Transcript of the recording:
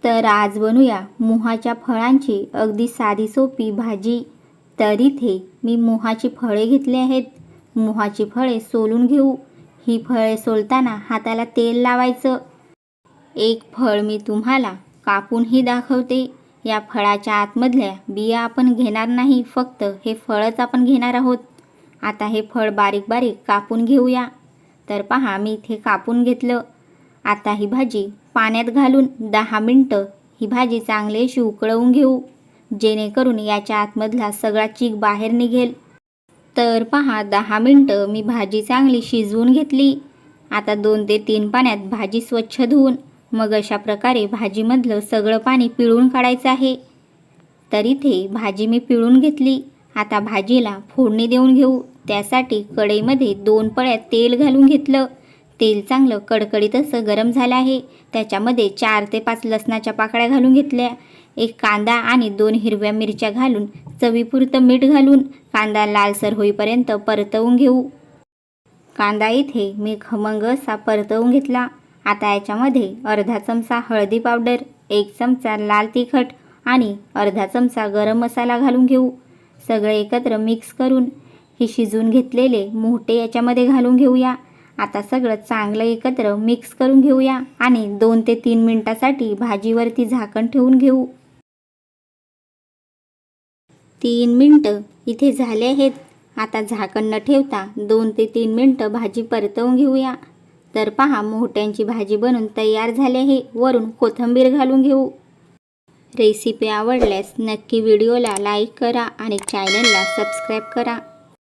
तर आज बनवूया मोहाच्या फळांची अगदी साधी सोपी भाजी। तर इथे मी मोहाची फळे घेतली आहेत। मोहाची फळे सोलून घेऊ। ही फळे सोलताना हाताला तेल लावायचं। एक फळ मी तुम्हाला कापूनही दाखवते। या फळाच्या आतमधल्या बिया आपण घेणार नाही, फक्त हे फळच आपण घेणार आहोत। आता हे फळ बारीक बारीक कापून घेऊया। तर पहा, मी इथे कापून घेतलं। आता ही भाजी पाण्यात घालून 10 मिनिटं ही भाजी चांगली अशी उकळवून घेऊ, जेणेकरून याच्या आतमधला सगळा चीक बाहेर निघेल। तर पहा, 10 मिनिटं मी भाजी चांगली शिजवून घेतली। आता 2 ते 3 पाण्यात भाजी स्वच्छ धुवून मग अशा प्रकारे भाजीमधलं सगळं पाणी पिळून काढायचं आहे। तर इथे भाजी मी पिळून घेतली। आता भाजीला फोडणी देऊन घेऊ। त्यासाठी कढईमध्ये 2 पळ्या तेल घालून घेतलं। तेल चांगलं कडकडीत असं गरम झालं आहे। त्याच्यामध्ये 4 ते 5 लसणाच्या पाकळ्या घालून घेतल्या। एक कांदा आणि 2 हिरव्या मिरच्या घालून चवीपुरतं मीठ घालून कांदा लालसर होईपर्यंत परतवून घेऊ। कांदा इथे मी खमंग असा परतवून घेतला। आता याच्यामध्ये अर्धा चमचा हळदी पावडर, 1 चमचा लाल तिखट आणि अर्धा चमचा गरम मसाला घालून घेऊ। सगळे एकत्र मिक्स करून हे शिजवून घेतलेले मोहटे याच्यामध्ये घालून घेऊया। आता सगळं चांगलं एकत्र मिक्स करून घेऊया आणि 2 ते 3 मिनिटासाठी भाजीवरती झाकण ठेवून घेऊ। 3 मिनिटं इथे झाले आहेत। आता झाकण न ठेवता 2 ते 3 मिनिटं भाजी परतवून घेऊया। तर पहा, मोहट्यांची भाजी बनून तयार झाली आहे। वरून कोथिंबीर घालून घेऊ। रेसिपी आवडल्यास नक्की व्हिडिओला लाईक करा आणि चॅनलला सबस्क्राईब करा।